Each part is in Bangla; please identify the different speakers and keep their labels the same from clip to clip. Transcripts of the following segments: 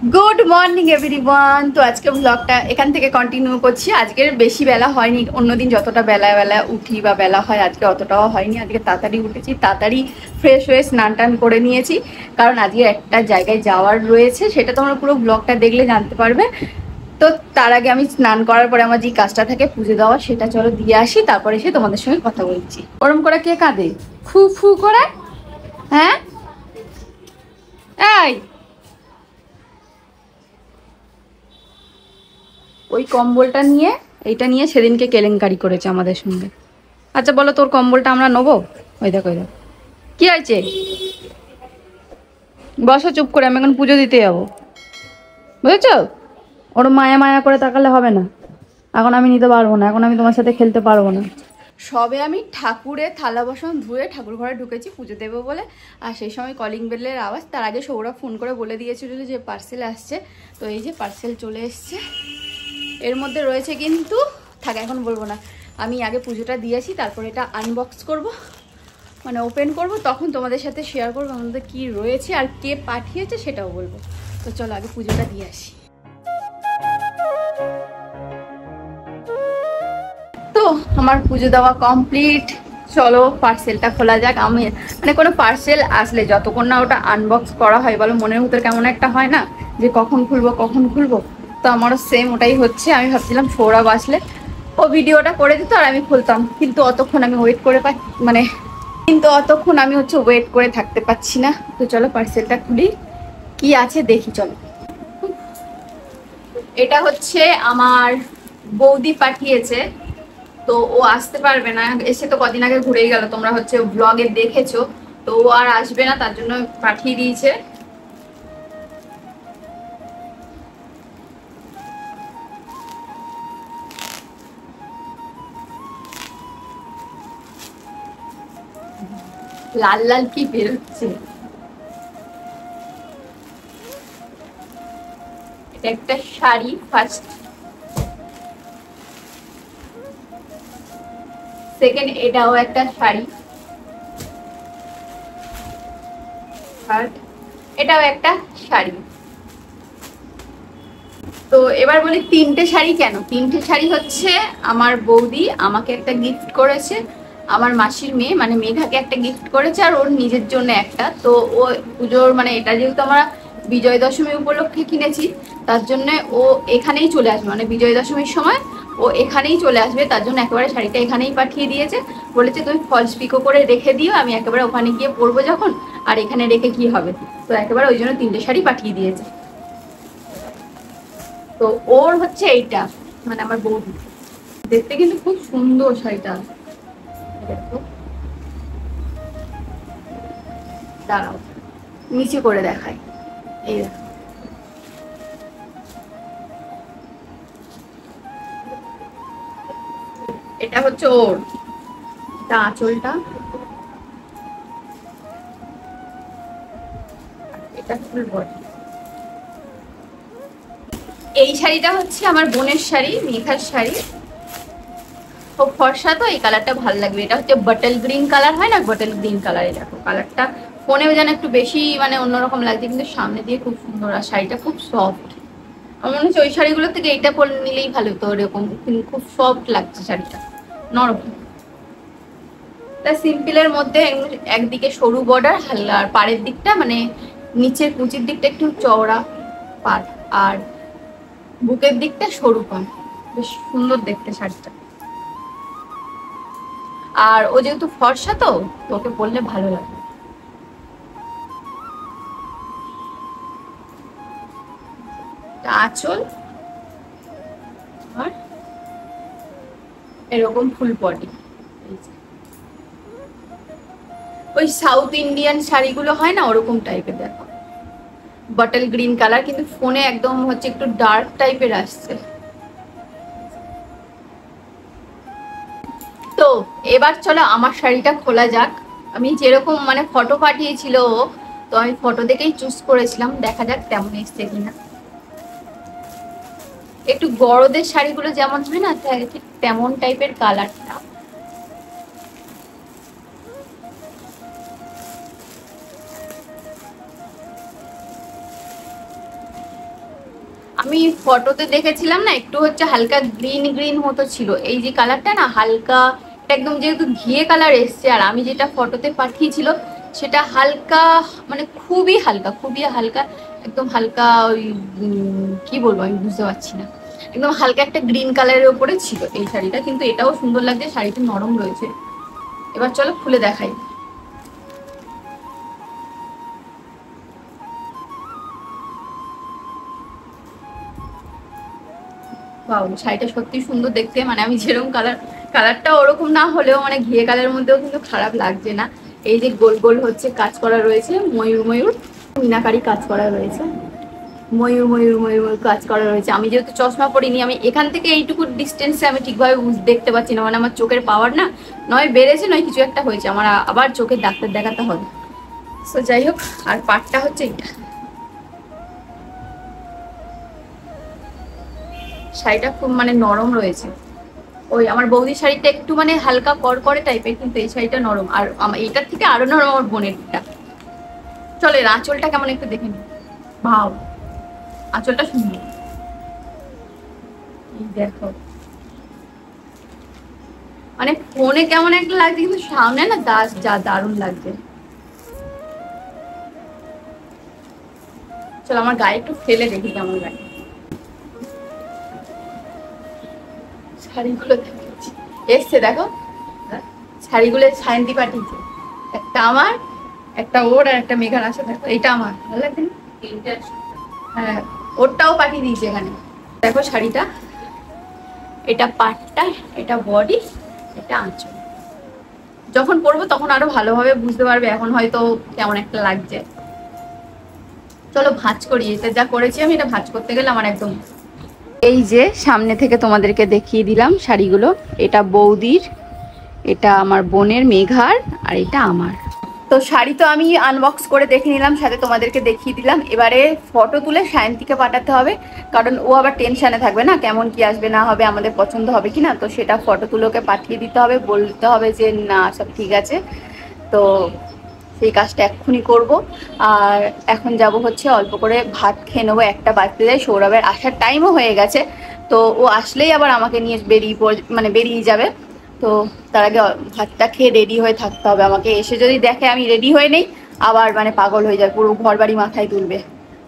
Speaker 1: Good morning everyone. তো আজকে ব্লগটা এখান থেকে কন্টিনিউ করছি। আজকের বেশি বেলা হয়নি, অন্যদিন যতটা বেলা বেলা উঠি বা বেলা হয় আজকে অতটাও হয়নি। আজকে তাড়াতাড়ি উঠেছি, তাড়াতাড়ি ফ্রেশ হয়ে স্নান টান করে নিয়েছি, কারণ আজকে একটা জায়গায় যাওয়ার রয়েছে, সেটা তোমরা পুরো ব্লগটা দেখলে জানতে পারবে। তো তার আগে আমি স্নান করার পরে আমার যে কাজটা থাকে পুজো দেওয়া, সেটা চলো দিয়ে আসি, তারপরে এসে তোমাদের সঙ্গে কথা বলছি। ওরম করে কে কাঁদে ফু ফু করে? হ্যাঁ এই ওই কম্বলটা নিয়ে, এইটা নিয়ে সেদিনকে কেলেঙ্কারি করেছে আমাদের সঙ্গে। আচ্ছা বলো, তোর কম্বলটা আমরা নেবো? ওই দেখো, ওই দেখো কি হয়েছে। বসো চুপ করে, আমি এখন পুজো দিতে যাবো, বুঝেছো? ওর মায়া মায়া করে তাকালে হবে না, এখন আমি নিতে পারবো না, এখন আমি তোমার সাথে খেলতে পারবো না। সবে আমি ঠাকুরের থালা বাসন ধুয়ে ঠাকুর ঘরে ঢুকেছি পুজো দেবো বলে, আর সেই সময় কলিং বেলের আওয়াজ। তার আগে সৌরভ ফোন করে বলে দিয়েছিল যে পার্সেল আসছে। তো এই যে পার্সেল চলে এসছে, এর মধ্যে রয়েছে কিন্তু, থাক এখন বলবো না, আমি আগে পুজোটা দিয়েছি, তারপর এটা আনবক্স করব, মানে ওপেন করব, তখন তোমাদের সাথে শেয়ার করবো আমাদের কি রয়েছে আর কে পাঠিয়েছে সেটাও বলবো। তো চলো আগে পুজোটা দিয়ে আসি। তো আমার পুজো দেওয়া কমপ্লিট, চলো পার্সেলটা খোলা যাক। আমি মানে কোনো পার্সেল আসলে যতক্ষণ না ওটা আনবক্স করা হয়, বলো মনের ভিতরে কেমন একটা হয় না, যে কখন খুলবো কখন খুলবো। তো আমারও সেম ওটাই হচ্ছে। আমি ভাবছিলাম সৌরভ আসলে ও ভিডিওটা করে দিত আর আমি খুলতাম, কিন্তু অতক্ষণ আমি ওয়েট করে অতক্ষণ আমি ওয়েট করে থাকতে পারছি না। তো চলো পার্সেলটা খুলি, কি আছে দেখি চলো। এটা হচ্ছে আমার বৌদি পাঠিয়েছে। তো ও আসতে পারবে না, এসে তো কদিন আগে ঘুরেই গেল, তোমরা ব্লগে দেখেছো। তো ও আর আসবে না, তার জন্য পাঠিয়ে দিয়েছে। লাল লাল কি বেরোচ্ছে, এটা একটা শাড়ি ফার্স্ট, সেকেন্ড এটাও একটা শাড়ি, থার্ড এটাও একটা শাড়ি। তো এবার বলি তিনটে শাড়ি কেন? তিনটে শাড়ি হচ্ছে আমার বৌদি আমাকে একটা গিফট করেছে, আমার মাসির মেয়ে মানে মেঘাকে একটা গিফট করেছে, আর ওর নিজের জন্য একটা। তো ও পুজোর মানে এটা যেহেতু আমরা বিজয় দশমী উপলক্ষে কিনেছি, তার জন্য ও এখানেই চলে আসবে, মানে বিজয় দশমীর সময় ও এখানেই চলে আসবে, তার জন্য একেবারে শাড়িটা এখানেই পাঠিয়ে দিয়েছে। বলেছে তুমি ফলস পিকো করে রেখে দিও, আমি একেবারে ওখানে গিয়ে পরবো যখন, আর এখানে রেখে কি হবে। তো একেবারে ওই জন্য তিনটে শাড়ি পাঠিয়ে দিয়েছে। তো ওর হচ্ছে এইটা, মানে আমার বৌদি, দেখতে কিন্তু খুব সুন্দর শাড়িটা। দেখো, দাঁড়াও নিচে করে দেখাই, এই দেখো, এটা হচ্ছে ওর, এটা আঁচলটা, এটা ফুল বডি। এই শাড়িটা হচ্ছে আমার বোনের শাড়ি, মেঘার শাড়ি, খুব ফর্সা, তো এই কালারটা ভালো লাগবে। এটা হচ্ছে বটল গ্রিন কালার হয় না, বটল গ্রিন কালারে দেখো কালারটা, ফোনেও যেন একটু বেশি মানে অন্যরকম লাগছে, কিন্তু সামনে দিয়ে খুব সুন্দর, আর শাড়িটা খুব সফট। আমার মনে হচ্ছে ওই শাড়িগুলোর থেকে এইটা পরে নিলেই ভালো হতো, ওরকম কিন্তু খুব সফট লাগছে শাড়িটা, নরম। তা সিম্পলের মধ্যে একদিকে সরু বর্ডার, হালকা, আর পাড়ের দিকটা মানে নিচের কুচির দিকটা একটু চওড়া পাড়, আর বুকের দিকটা সরু পাড়, বেশ সুন্দর দেখতে শাড়িটা। আর ও যেহেতু ফর্সা, তো তোকে বললে ভালো লাগে। আঁচল আর এরকম ফুল বডি, ওই সাউথ ইন্ডিয়ান শাড়িগুলো হয় না ওরকম টাইপের। দেখো বটল গ্রিন কালার, কিন্তু ফোনে একদম হচ্ছে একটু ডার্ক টাইপের আসছে। তো এবার চলো আমার শাড়িটা খোলা যাক। আমি যেরকম মানে ফটো পাঠিয়েছিল ও, তো আমি ফটো দেখেই চুজ করেছিলাম, দেখা যাক তেমন এসছে কিনা। একটু বড়দের শাড়িগুলো যেমন হয় না, ঠিক তেমন টাইপের কালারটা। আমি ফটোতে দেখেছিলাম না, একটু হচ্ছে হালকা গ্রিন গ্রিন মতো ছিল এই যে কালারটা না, হালকা একদম যেহেতু ঘিয়ে কালার এসছে, আর আমি যেটা ফটোতে পাঠিয়েছিল সেটা হালকা মানে খুবই হালকা, খুবই হালকা, একদম হালকা ওই কি বলবো আমি বুঝতে পারছি না, একদম হালকা একটা গ্রিন কালারের উপরে ছিল এই শাড়িটা। কিন্তু এটাও সুন্দর লাগছে, শাড়িটা নরম রয়েছে। এবার চলো খুলে দেখাই। বাউ, শাড়িটা সত্যি সুন্দর দেখতে, মানে আমি যেরকম কালারটা ওরকম না হলেও মানে ঘিয়ে কালারের মধ্যেও কিন্তু খারাপ লাগছে না। এই যে গোল গোল হচ্ছে কাজ করা রয়েছে, ময়ূর ময়ূর মিনাকারি কাজ করা রয়েছে, ময়ূর ময়ূর ময়ূর ময়ূর কাজ করা রয়েছে। আমি যেহেতু চশমা পরিনি, আমি এখান থেকে এইটুকু ডিস্টেন্সে আমি ঠিকভাবে দেখতে পাচ্ছি না, মানে আমার চোখের পাওয়ার না নয় বেড়েছে নয় কিছু একটা হয়েছে, আমার আবার চোখের ডাক্তার দেখাতে হবে। তো যাই হোক, আর পাটটা হচ্ছে এটা। শাড়িটা খুব মানে নরম রয়েছে। ওই আমার বৌদির শাড়িটা একটু মানে হালকা করকরে টাইপের, কিন্তু এই শাড়িটা নরম, আর এইটার থেকে আরো নরম আমার বোনেরটা। চলে আঁচলটা কেমন একটু দেখে নি। ভাও, আঁচলটা সুন্দর, দেখো মানে ফোনে কেমন একটা লাগছে, কিন্তু সামনে না যা দারুণ লাগছে। চলো আমার গায়ে একটু ফেলে দেখি কেমন লাগে। শাড়িগুলো দেখাচ্ছি, এসছে দেখো শাড়িগুলো সায়ন্তী পাঠিয়েছে, একটা আমার, একটা ওর, আর একটা মেঘার। আসে দেখো, এইটা আমার ভালো লাগছে না? হ্যাঁ, ওরটাও পাঠিয়ে দিয়েছে এখানে। দেখো শাড়িটা, এটা পাটটা, এটা বডি, এটা আঁচল। যখন পরবো তখন আরো ভালোভাবে বুঝতে পারবে, এখন হয়তো কেমন একটা লাগছে। চলো ভাঁজ করি, এটা যা করেছি আমি, এটা ভাঁজ করতে গেলে আমার একদম। এই যে সামনে থেকে তোমাদেরকে দেখিয়ে দিলাম শাড়িগুলো, এটা বৌদির, এটা আমার বোনের মেঘার, আর এটা আমার। তো শাড়ি তো আমি আনবক্স করে দেখে নিলাম, সাথে তোমাদেরকে দেখিয়ে দিলাম। এবারে ফটো তুলে সায়ন্তীকে পাঠাতে হবে, কারণ ও আবার টেনশানে থাকবে না কেমন কি আসবে না হবে, আমাদের পছন্দ হবে কি না। তো সেটা ফটো তুলে ওকে পাঠিয়ে দিতে হবে, বলতে হবে যে না সব ঠিক আছে। তো সেই কাজটা এক্ষুনি করব। আর এখন যাব হচ্ছে অল্প করে ভাত খেয়ে নেবো, 1টা বাজতে যায়, সৌরভের আসার টাইমও হয়ে গেছে। তো ও আসলেই আবার আমাকে নিয়ে বেরিয়ে যাবে। তো তার আগে ভাতটা খেয়ে রেডি হয়ে থাকতে হবে আমাকে। এসে যদি দেখে আমি রেডি হয়ে নেই, আবার মানে পাগল হয়ে যায়, পুরো ঘর বাড়ি মাথায় তুলবে।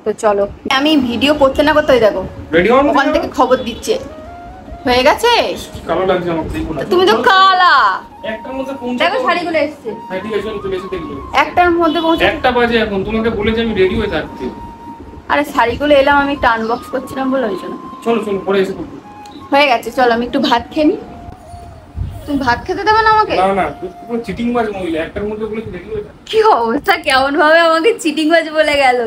Speaker 1: তো চলো, আমি ভিডিও করতে না করতে দেখো ওখান থেকে খবর দিচ্ছে হয়ে গেছে।
Speaker 2: কালো লাগছে আমাকে,
Speaker 1: তুমি তো কালা।
Speaker 2: একটার মধ্যে পৌঁছে
Speaker 1: দেখো শাড়িগুলো এসছে,
Speaker 2: হ্যাঁ ঠিক আছে চলো চলে এসে দেখো।
Speaker 1: একটার মধ্যে পৌঁছে,
Speaker 2: 1টা বাজে এখন, তোমাকে বলেছি আমি রেডি হয়ে থাকতে।
Speaker 1: আরে শাড়িগুলো এলাম আমি একটা আনবক্স করছিলাম বলে ওই জন্য।
Speaker 2: চলো চলো পরে এসে করবো।
Speaker 1: হয়ে গেছে, চলো আমি একটু ভাত খেয়ে নিই। তুমি ভাত খেতে দেবে না আমাকে?
Speaker 2: না না, তুমি চিটিং বাজ মহিলা, 1টার মধ্যে বলেছি রেডি হয়ে থাকতে।
Speaker 1: কি অবস্থা, কেমন ভাবে আমাকে চিটিং বাজ বলে গেল।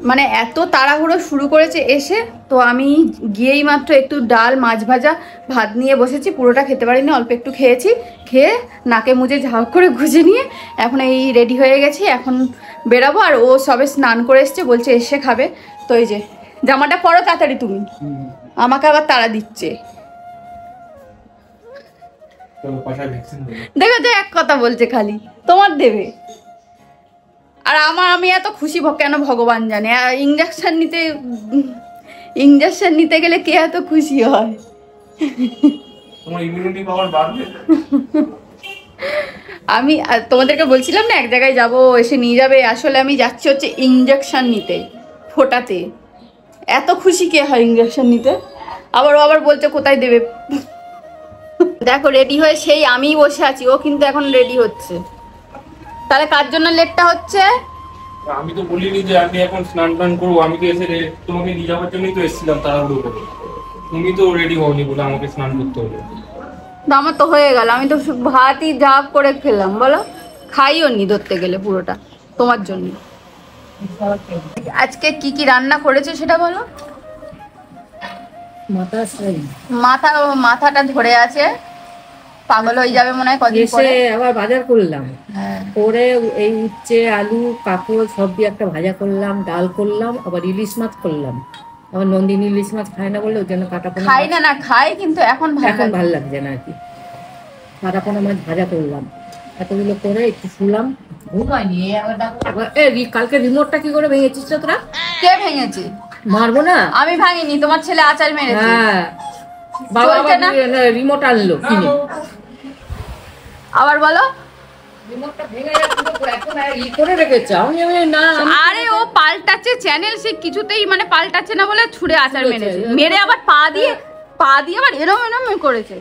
Speaker 1: মানে এত তাড়াহুড়ো শুরু করেছে এসে, তো আমি গিয়েই মাত্র একটু ডাল মাছ ভাজা ভাত নিয়ে বসেছি, পুরোটা খেতে পারিনি, অল্প একটু খেয়েছি। খেয়ে নাকে মুজে ঝাঁক করে গুজে নিয়ে এখন এই রেডি হয়ে গেছি, এখন বেরাবো। আর ও সবে স্নান করে এসছে, বলছে এসে খাবে। তো এই যে জামাটা পরো তাড়াতাড়ি তুমি, আমাকে আবার তাড়া দিচ্ছে। দেখো তো এক কথা বলছে খালি, তোমার দেবে। আর আমি এত খুশি কেন ভগবান জানে। ইঞ্জেকশন নিতে গেলে কে এত খুশি হয়।
Speaker 2: তোমার ইমিউনিটি পাওয়ার বাড়বে।
Speaker 1: আমি তোমাদেরকে বলছিলাম না এক জায়গায় যাব, এসে নিয়ে যাবে, আসলে আমি যাচ্ছি হচ্ছে ইঞ্জেকশন নিতে, ফোটাতে। এত খুশি কে হয় ইঞ্জেকশন নিতে। আবার বলছে কোথায় দেবে। দেখো রেডি হয়ে সেই আমিই বসে আছি, ও কিন্তু এখন রেডি হচ্ছে। তাহলে কার জন্য লেটটা হচ্ছে?
Speaker 2: আমি তো বলিনি যে আমি এখন স্নান টান করবো, আমি তো এসে তোমাকে নিয়ে যাওয়ার জন্যই তো এসেছিলাম তাড়াহুড়ো করে। তুমি তো রেডি হওনি বলে আমাকে স্নান করতে হবে।
Speaker 1: আমার তো হয়ে গেল, আমি তো ভাতই ঝাপ করে খেলাম, বলো খাইও নি ধরতে গেলে পুরোটা তোমার জন্য। আজকে কি কি রান্না করেছে সেটা বলো। মাথাটা ধরে আছে, পাগল হয়ে যাবে মনে হয় কদিন পরে।
Speaker 3: আবার বাজার করলাম, করে এই উচ্ছে আলু কাঁকড় সব দিয়ে একটা ভাজা করলাম, ডাল করলাম, আবার ইলিশ মাছ করলাম। আবার নন্দিনী ইলিশ মাছ খায় না বলে ওর জন্য কাটাপোনা
Speaker 1: খাই না খাই, কিন্তু এখন
Speaker 3: ভালো লাগছে না আর কি। কাটাপোনা মাছ ভাজা করলাম, এতগুলো করে একটু শুলাম, ঘুমাইনি। কালকে রিমোটটা কি করে ভেঙেছিস তোরা?
Speaker 1: কে ভেঙেছে?
Speaker 3: মারবো না।
Speaker 1: আমি ভাঙিনি, তোমার ছেলে আচার মেরেছে।
Speaker 3: হ্যাঁ, বাবা
Speaker 1: চলছে না?
Speaker 3: রিমোট আনলো কিনে।
Speaker 1: আবার বলো।
Speaker 3: রিমোটটা ভেঙে এখন ই করে রেখেছে। আমি না,
Speaker 1: আরে ও পাল্টাচ্ছে চ্যানেল, সে কিছুতেই মানে পাল্টাচ্ছে না বলে ছুঁড়ে আচার মেরেছে। মেরে আবার পা দিয়ে আবার এরম করেছে।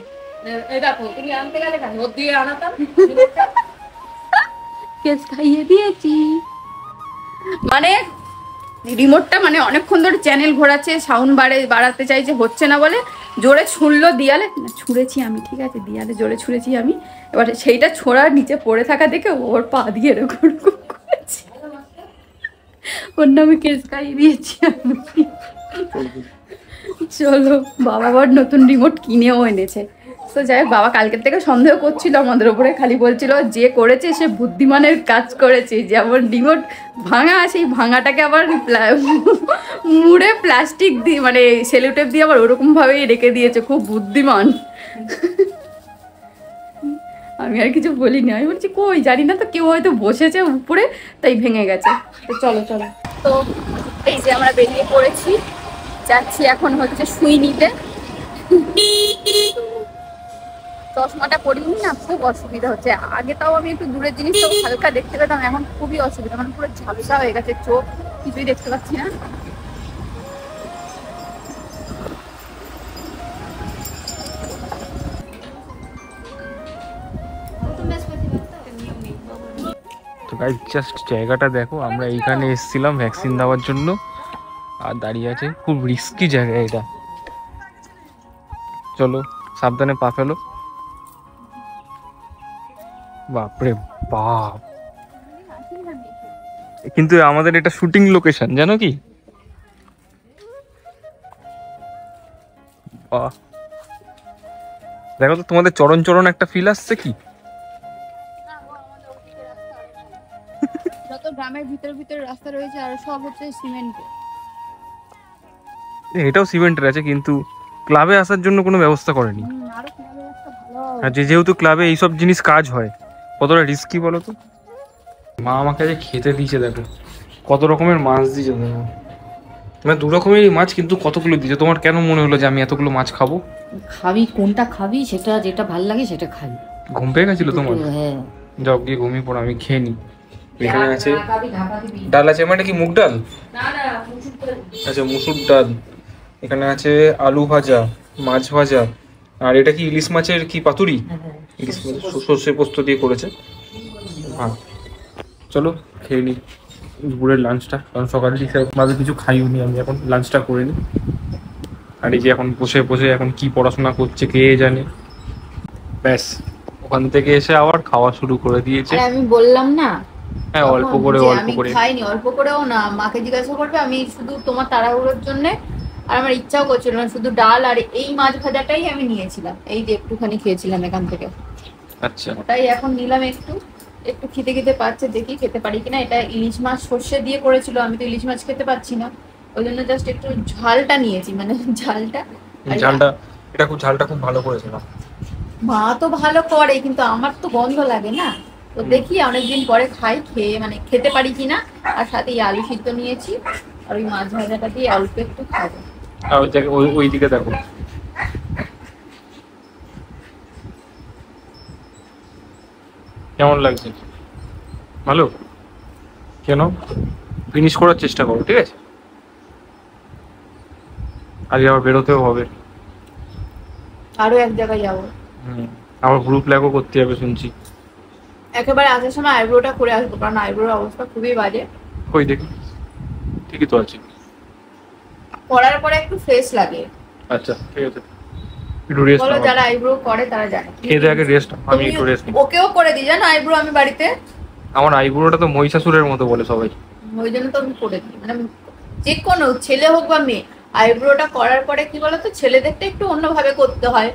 Speaker 3: এই দেখো, তুমি আনতে গেলে কেন? ওর দিয়ে আনাতাম।
Speaker 1: কেস খাইয়ে দিয়েছি। মানে রিমোটটা মানে অনেকক্ষণ ধরে চ্যানেল ঘোরাচ্ছে, সাউন্ড বাড়াতে চাইছে, হচ্ছে না বলে জোরে ছুঁড়লো দিয়ালে। ছুঁড়েছি আমি, ঠিক আছে, দিয়ালে জোরে ছুঁড়েছি আমি। এবার সেইটা ছোঁড়ার নিচে পড়ে থাকা দেখে ওর পা দিয়ে এরকম করেছি। ওর নামে কেস খাইয়ে দিয়েছি আমি। চলো, বাবা আবার নতুন রিমোট কিনেও এনেছে। তো যাই হোক, বাবা কালকের থেকে সন্দেহ করছিল আমাদের ওপরে, খালি বলছিল যে করেছে সে বুদ্ধিমানের কাজ করেছে। যেমন রিমোট ভাঙা, সেই ভাঙাটাকে আবার মুড়ে প্লাস্টিক দিয়ে মানে সেলোটেপ দিয়ে আবার ওরকমভাবেই রেখে দিয়েছে, খুব বুদ্ধিমান। আমি আর কিছু বলিনি, আমি বলছি কই জানি না, তো কেউ হয়তো বসেছে উপরে তাই ভেঙে গেছে। তো চলো। তো এই যে আমরা বেরিয়ে পড়েছি, যাচ্ছি এখন হচ্ছে সুই নিতে। চশমাটা পরিনি না, খুব অসুবিধা হচ্ছে। আগে তাও আমি একটু দূরের জিনিস তো হালকা দেখতে পেতাম, এখন খুবই অসুবিধা, মানে পুরো ঝাপসা হয়ে গেছে চোখ, কিছুই দেখতে পাচ্ছি না।
Speaker 2: তো গাইস জাস্ট জায়গাটা দেখো, আমরা এইখানে এসেছিলাম ভ্যাকসিন দেওয়ার জন্য, আর দাঁড়িয়ে আছে, খুব রিস্কি জায়গা এটা। চলো সাবধানে পা ফেলো। বাপরে বাপ, কিন্তু আমাদের এটা শুটিং লোকেশন জানো কি? বাহ, দেখো তো তোমাদের চরণ চরণ একটা ফিল আসছে কি?
Speaker 1: যত গ্রামের ভিতরে রাস্তা রয়েছে আর সব হচ্ছে সিমেন্টের।
Speaker 2: এটাও সিমেন্টের আছে, কিন্তু ক্লাবে আসার জন্য কোনো ব্যবস্থা করেনি।
Speaker 1: আরো কিভাবে রাস্তা ভালো
Speaker 2: আর যেহেতু ক্লাবে এইসব জিনিস কাজ হয়, কতটা রিস্কি বলো তো। মা আমাকে যে খেতে দিয়েছে, দেখো কত রকমের মাছ দিয়েছে, দেখো মানে দু রকমেরই মাছ, কিন্তু কতগুলো দিয়েছে। তোমার কেন মনে হলো যে আমি এতগুলো মাছ খাবো?
Speaker 3: খাবি কোনটা খাবি, সেটা যেটা ভাল লাগে সেটা খাবি।
Speaker 2: ঘুম পেয়ে গেছিল তোমার?
Speaker 3: হ্যাঁ,
Speaker 2: যাও গিয়ে ঘুমিয়ে পড়ো, আমি খেয়ে নিই। এখানে আছে
Speaker 3: ঢাকা দিবি।
Speaker 2: ডাল আছে, মানে কি মুগ ডাল?
Speaker 3: না না, মুসুর ডাল।
Speaker 2: আচ্ছা মুসুর ডাল। এখানে আছে আলু ভাজা, মাছ ভাজা, আর এটা কি ইলিশ মাছের কি পাতুরি? ইলিশ মাছ সর্ষে পোস্ত দিয়ে করেছে। হ্যাঁ চলো খেয়ে নিই দুপুরের লাঞ্চটা, কারণ সকালে ভাবে কিছু খাইও নি, আমি এখন লাঞ্চটা করে নিই। আর এই যে এখন বসে বসে এখন কি পড়াশোনা করছে কে জানে। ব্যাস, ওখান থেকে এসে আবার খাওয়া শুরু করে দিয়েছে।
Speaker 1: আমি বললাম না,
Speaker 2: হ্যাঁ অল্প করে অল্প করে
Speaker 1: খাইনি, অল্প করেও না। মাকে জিজ্ঞাসা করবে, আমি শুধু তোমার তাড়াহুড়োর জন্য, আর আমার ইচ্ছাও করছিল না, শুধু ডাল আর এই মাছ ভাজাটাই আমি নিয়েছিলাম, এই যে একটুখানি খেয়েছিলাম এখান থেকে।
Speaker 2: আচ্ছা
Speaker 1: ওটাই এখন নিলাম, একটু খেতে পাচ্ছে, দেখি খেতে পারি কিনা। এটা ইলিশ মাছ সর্ষে দিয়ে করেছিল, আমি তো ইলিশ মাছ খেতে পাচ্ছি না, ওই জন্য জাস্ট একটু ঝালটা নিয়েছি, মানে ঝালটা।
Speaker 2: এটা খুব ঝালটা খুব ভালো করেছে না।
Speaker 1: মা তো ভালো করে, কিন্তু আমার তো গন্ধ লাগে না। তো দেখি অনেকদিন পরে খেয়ে মানে খেতে পারি কিনা। আর সাথে আলু সিদ্ধ নিয়েছি, আর ওই মাছ ভাজাটা দিয়ে অল্প একটু খাবো।
Speaker 2: আর ওই দিকে দেখো, কেমন লাগছে? ভালো? কেন? ফিনিশ করার চেষ্টা করো, ঠিক আছে? আজকে আবার বেরোতেও হবে,
Speaker 1: আরো এক জায়গায় যাবো।
Speaker 2: আবার গ্রুপ ল্যাগও করতে হবে শুনছি।
Speaker 1: একেবারে আসার সময় আইব্রোটা করে আসবো, কারণ আইব্রোর অবস্থা খুবই বাজে।
Speaker 2: কই দেখি, ঠিকই তো আছে।
Speaker 1: করার পরে একটু ফ্রেশ লাগে।
Speaker 2: আচ্ছা ঠিক আছে, একটু রেস্ট
Speaker 1: বলো,
Speaker 2: নাও।
Speaker 1: যারা আইব্রো করে তারা জানে।
Speaker 2: খেতে আগে রেস্ট, আমি একটু রেস্ট নিই।
Speaker 1: ওকেও করে দিই জানো আইব্রো আমি বাড়িতে।
Speaker 2: আমার আইব্রোটা তো মহিষাসুরের মতো বলে সবাই,
Speaker 1: ওই জন্য তো আমি করে দিই। মানে যে কোনো ছেলে হোক বা মেয়ে, আইব্রোটা করার পরে কি বলতো, ছেলেদেরটা একটু অন্যভাবে করতে হয়,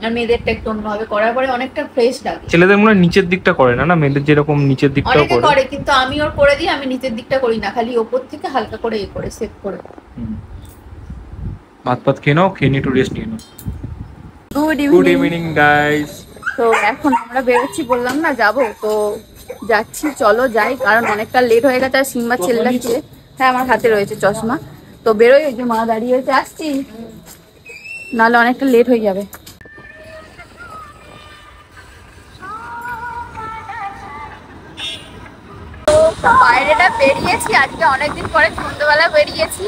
Speaker 1: আর মেয়েদেরটা একটু অন্যভাবে করার পরে অনেকটা ফ্রেশ লাগে।
Speaker 2: ছেলেদের মনে হয় নিচের দিকটা করে না, না মেয়েদের যেরকম নিচের দিকটাও
Speaker 1: অনেকে
Speaker 2: করে।
Speaker 1: করে, কিন্তু আমি ওর করে দিই, আমি নিচের দিকটা করি না, খালি ওপর থেকে হালকা করে করে সেট করে।
Speaker 2: ভাত খেয়ে নাও, খেয়ে নিয়ে একটু রেস্ট নিয়ে নাও।
Speaker 1: Good
Speaker 2: evening guys.
Speaker 1: তো এখন আমরা বেরোচ্ছি, বললাম না যাবো, তো যাচ্ছি, চলো যাই, কারণ অনেকটা লেট হয়ে গেছে। আর সিংমা ছেলেটাকে, হ্যাঁ আমার হাতে রয়েছে চশমা, তো তো বেরোই, ওই যে মা দাঁড়িয়ে হয়েছে, আসছি, নাহলে অনেকটা লেট হয়ে যাবে। বাইরেটা বেরিয়েছি আজকে অনেকদিন পরে, সন্ধ্যেবেলা বেরিয়েছি।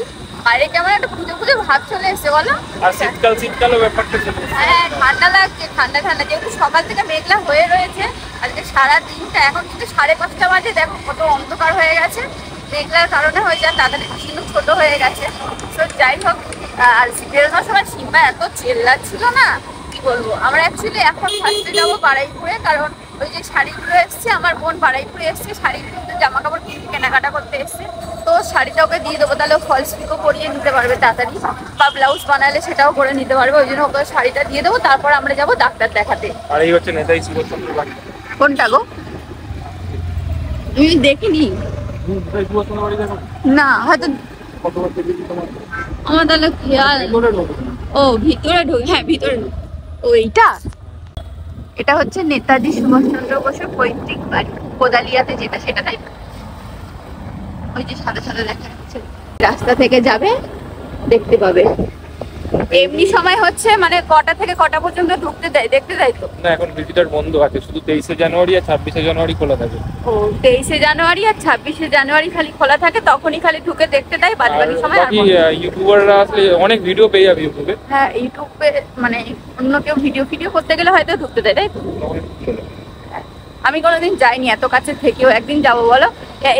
Speaker 1: বাইরে কেমন একটা পুজো পুজো ভাব চলে এসছে বলো।
Speaker 2: আর শীতকালও ব্যাপারটা চলে এসেছে।
Speaker 1: হ্যাঁ ঠান্ডা লাগছে, ঠান্ডা ঠান্ডা, যেহেতু সকাল থেকে মেঘলা হয়ে রয়েছে আজকে সারা দিনটা। এখন কিন্তু 5:30 বাজে, দেখো কত অন্ধকার হয়ে গেছে, মেঘলার কারণে হয়ে যায়, তাড়াতাড়ি কিন্তু ছোট হয়ে গেছে। তো যাই হোক, আর বেরোনোর সময় সিম্বা এত চেল্লাচ্ছিল না, কি বলবো। আমরা অ্যাকচুয়ালি এখন ফার্স্টে যাবো বারুইপুরে, কারণ ওই যে শাড়িগুলো এসছে, আমার বোন বারুইপুরে এসছে শাড়িগুলো জামা কাপড় কেনাকাটা করতে এসছে, তো শাড়িটা ওকে দিয়ে দেবো, তাহলে ফলস পিকও করিয়ে নিতে পারবে তাড়াতাড়ি, বা ব্লাউজ বানালে সেটাও করে নিতে পারবে। ওই জন্য ওকে শাড়িটা দিয়ে দেবো, তারপর আমরা যাবো ডাক্তার দেখাতে।
Speaker 2: আর এই হচ্ছে নেতাজি সুভাষচন্দ্র বাড়ি।
Speaker 1: কোনটা গো? আমি দেখিনি
Speaker 2: নেতাজি সুভাষচন্দ্র বাড়ি দেখো
Speaker 1: না, হয়তো
Speaker 2: কতবার দেখেছি তোমার।
Speaker 1: আমার তাহলে খেয়াল। ও ভিতরে ঢুক, হ্যাঁ ভিতরে ঢুক। ও এটা হচ্ছে নেতাজি সুভাষচন্দ্র বসুর পৈতৃক বাড়ি, কোদালিয়াতে যেটা, সেটা তাই না? ওই যে সাদা সাদা দেখা যাচ্ছে, রাস্তা থেকে যাবে দেখতে পাবে। এমনি সময় হচ্ছে মানে কটা থেকে কটা পর্যন্ত ঢুকতে দেয়, দেখতে দেয় তো?
Speaker 2: না, এখন ভিজিটার বন্ধ আছে, শুধু 23শে জানুয়ারি আর 26শে জানুয়ারি খোলা থাকে।
Speaker 1: ও 23শে জানুয়ারি আর 26শে জানুয়ারি খালি খোলা থাকে, তখনই খালি ঢুকে দেখতে দেয়, বাদ বাকি সময়
Speaker 2: বাকি ইউটিউবাররা আসলে অনেক ভিডিও পেয়ে যাবে ইউটিউবে।
Speaker 1: হ্যাঁ ইউটিউবে মানে অন্য কেউ ভিডিও করতে গেলে হয়তো ঢুকতে দেয়, তাই তো? আমি কোনোদিন যাইনি এত কাছে থেকেও, একদিন যাবো বলো।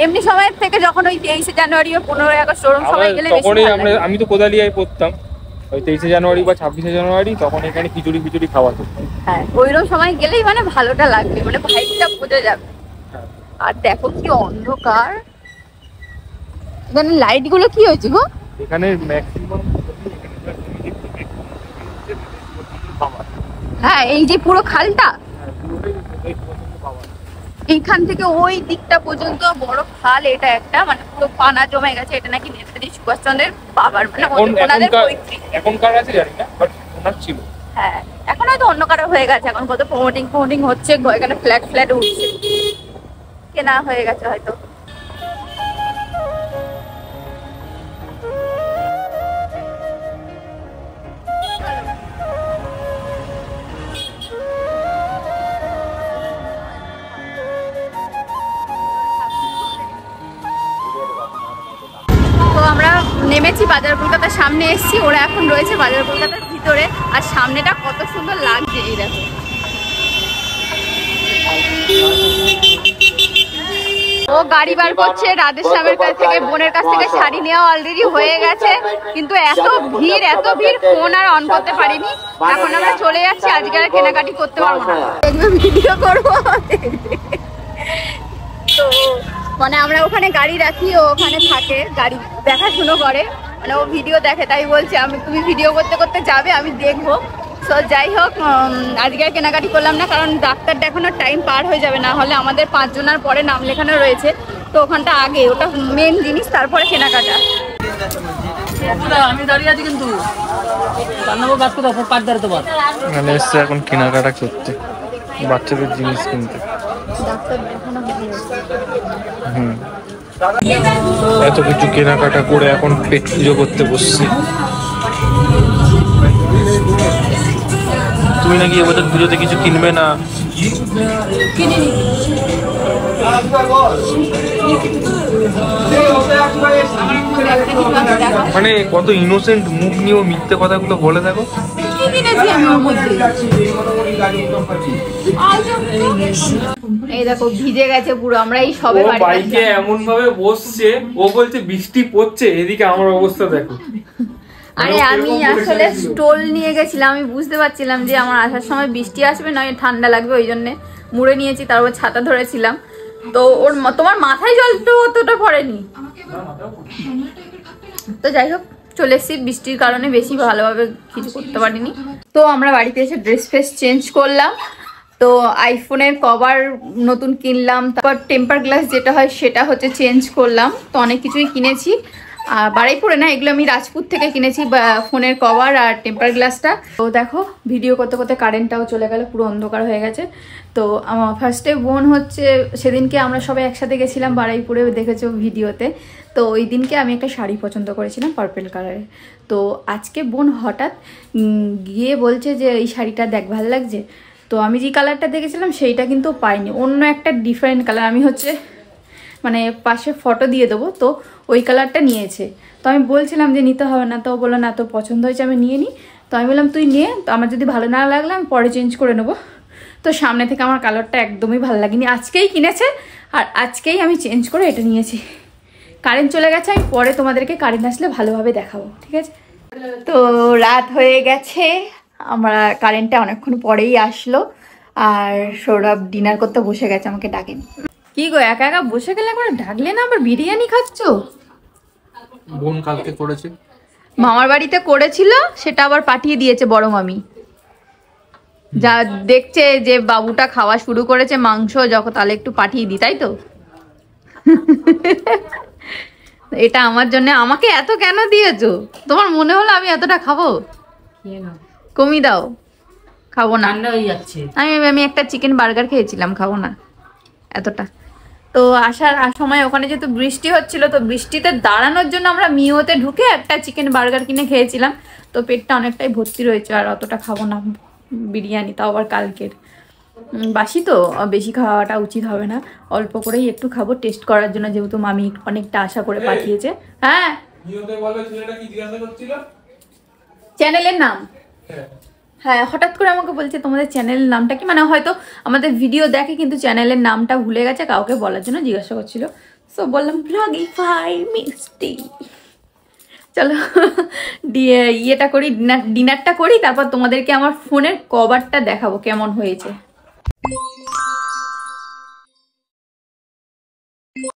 Speaker 1: এমনি সময়ের থেকে যখন ওই 23শে জানুয়ারি ও 15ই আগস্ট ওরকম সময় গেলে বেশি
Speaker 2: তখনই
Speaker 1: ভালো লাগে।
Speaker 2: আমি তো কোদালিয়ায় পড়তাম, ওই 23শে জানুয়ারি বা 26শে জানুয়ারি, তখন এখানে খিচুড়ি খাওয়া হতো।
Speaker 1: হ্যাঁ ওইরকম সময় গেলেই মানে ভালোটা লাগবে, মানে ভাইবটা বোঝা যাবে। আর দেখো কি অন্ধকার, এখানে লাইট গুলো কি হয়েছে গো?
Speaker 2: এখানে ম্যাক্সিমাম
Speaker 1: হ্যাঁ এই যে পুরো খালটা, এইখান থেকে ওই দিকটা পর্যন্ত বড় খাল, এটা একটা মানে পুরো পানা জমে গেছে। এটা নাকি নেতাজি সুভাষচন্দ্রের বাবার, মানে ওনাদের পৈতৃক।
Speaker 2: এখনকার আছে জানি না, বাট ওনার ছিল।
Speaker 1: হ্যাঁ এখন হয়তো অন্য কারো হয়ে গেছে, এখন কত প্রমোটিং হচ্ছে, এখানে ফ্ল্যাট উঠছে, কেনা হয়ে গেছে হয়তো। তো আমরা নেমেছি বাজার কলকাতার সামনে, এসেছি, ওরা এখন রয়েছে বাজার কলকাতার ভিতরে। আর সামনেটা কত সুন্দর লাগছে, এই দেখো। ও গাড়ি বার করছে রাধেশ্যামের কাছ থেকে, বোনের কাছ থেকে শাড়ি নেওয়া অলরেডি হয়ে গেছে, কিন্তু এত ভিড় ফোন আর অন করতে পারিনি। এখন আমরা চলে যাচ্ছি, আজকে আর কেনাকাটি করতে পারবো না, দেখবে ভিডিও করবো। তো মানে আমরা ওখানে গাড়ি রাখি, ও ওখানে থাকে, গাড়ি দেখাশুনো করে, মানে ও ভিডিও দেখে, তাই বলছে তুমি ভিডিও করতে করতে যাবে, আমি দেখবো। তো যাই হোক, আজকে আর কেনাকাটি করলাম না, কারণ ডাক্তার দেখানোর টাইম পার হয়ে যাবে, না হলে আমাদের 5 জনের পরে নাম লেখানো রয়েছে, তো ওখানটা আগে, ওটা মেন জিনিস, তারপরে কেনাকাটা।
Speaker 3: আমি দাঁড়িয়ে আছি কিন্তু
Speaker 2: মানে এসছে এখন কেনাকাটা করতে, বাচ্চাদের জিনিস কিনতে। এত কিছু কেনাকাটা করে এখন পেট পুজো করতে বসছি। তুমি নাকি এবছর পুজোতে কিছু কিনবে না? মানে কত ইনোসেন্ট মুখ নিয়েও মিথ্যে কথাগুলো বলে দেখো।
Speaker 1: এই দেখো ভিজে গেছে পুরো, আমরা এই সবে
Speaker 2: বাইকে এমন ভাবে বসছে, ও বলছে বৃষ্টি পড়ছে, এদিকে আমার অবস্থা দেখো।
Speaker 1: আরে আমি আসলে স্টোল নিয়ে গেছিলাম, আমি বুঝতে পারছিলাম যে আমার আসার সময় বৃষ্টি আসবে নয় ঠান্ডা লাগবে, ওই জন্য মুড়ে নিয়েছি, তারপর ছাতা ধরেছিলাম। তো তোমার মাথায় জল তো অতটা পড়েনি, তো যাই হোক চলে এসেছি, বৃষ্টির কারণে বেশি ভালোভাবে কিছু করতে পারিনি। তো আমরা বাড়িতে এসে ড্রেস ফ্রেস চেঞ্জ করলাম, তো আইফোনের কভার নতুন কিনলাম, তারপর টেম্পার গ্লাস যেটা হয় সেটা হচ্ছে চেঞ্জ করলাম, তো অনেক কিছুই কিনেছি। বারুইপুরে না, এগুলো আমি রাজপুত থেকে কিনেছি, ফোনের কভার আর টেম্পার গ্লাসটা। তো দেখো ভিডিও করতে করতে কারেন্টটাও চলে গেল, পুরো অন্ধকার হয়ে গেছে। তো আমার ফার্স্টে বোন হচ্ছে, সেদিনকে আমরা সবাই একসাথে গেছিলাম বারুইপুরে, দেখেছো ভিডিওতে। তো ওই দিনকে আমি একটা শাড়ি পছন্দ করেছিলাম পার্পেল কালারে। তো আজকে বোন হঠাৎ গিয়ে বলছে যে এই শাড়িটা দেখ ভালো লাগছে। তো আমি যে কালারটা দেখেছিলাম সেইটা কিন্তু পাইনি, অন্য একটা ডিফারেন্ট কালার। আমি হচ্ছে মানে পাশে ফটো দিয়ে দেবো, তো ওই কালারটা নিয়েছে। তো আমি বলছিলাম যে নিতে হবে না, তো বললো না তোর পছন্দ হয়েছে আমি নিয়ে নিই। তো আমি বললাম তুই নিয়ে, তো আমার যদি ভালো না লাগলে আমি পরে চেঞ্জ করে নেবো। তো সামনে থেকে আমার কালারটা একদমই ভালো লাগেনি, আজকেই কিনেছে আর আজকেই আমি চেঞ্জ করে এটা নিয়েছি। কারেন্ট চলে গেছে, আমি পরে তোমাদেরকে কারেন্ট আসলে ভালোভাবে দেখাবো, ঠিক আছে? তো রাত হয়ে গেছে, আমরা কারেন্টটা অনেকক্ষণ পরেই আসলো। আর সৌরভ ডিনার করতে বসে গেছে, আমাকে ডাকেনি। কি গো একা একা বসে গেলে একবার ডাকলে না, আবার বিরিয়ানি খাচ্ছো?
Speaker 2: বোন কালকে করেছে,
Speaker 1: মামার বাড়িতে করেছিল, সেটা আবার পাঠিয়ে দিয়েছে বড় মামি। যা দেখছে যে বাবুটা খাওয়া শুরু করেছে মাংস, যখন তাহলে একটু পাঠিয়ে দিই, তাই তো? এটা আমার জন্য, আমাকে এত কেন দিয়েছো? তোমার মনে হলো আমি এতটা খাবো? কমিয়ে দাও, খাবো না। আমি একটা চিকেন বার্গার খেয়েছিলাম, খাবো না এতটা। তো আসার সময় ওখানে যেহেতু বৃষ্টি হচ্ছিল, তো বৃষ্টিতে দাঁড়ানোর জন্য আমরা মিওতে ঢুকে একটা চিকেন বার্গার কিনে খেয়েছিলাম। তো পেটটা অনেকটাই ভর্তি রয়েছে, আর অতটা খাবো না বিরিয়ানি, তাও আবার কালকের বাসি, তো বেশি খাওয়াটা উচিত হবে না, অল্প করেই একটু খাবো টেস্ট করার জন্য, যেহেতু মামি অনেকটা আশা করে পাঠিয়েছে। হ্যাঁ, চ্যানেলের নাম, হ্যাঁ হঠাৎ করে আমাকে বলছে তোমাদের চ্যানেলের নামটা কি, মানে হয়তো আমাদের ভিডিও দেখে কিন্তু চ্যানেলের নামটা ভুলে গেছে, কাউকে বলার জন্য জিজ্ঞাসা করছিল। সো বললাম ব্লগিফাই মিষ্টি। চলো ইয়েটা করি, ডিনারটা করি, তারপর তোমাদেরকে আমার ফোনের কভারটা দেখাবো কেমন হয়েছে।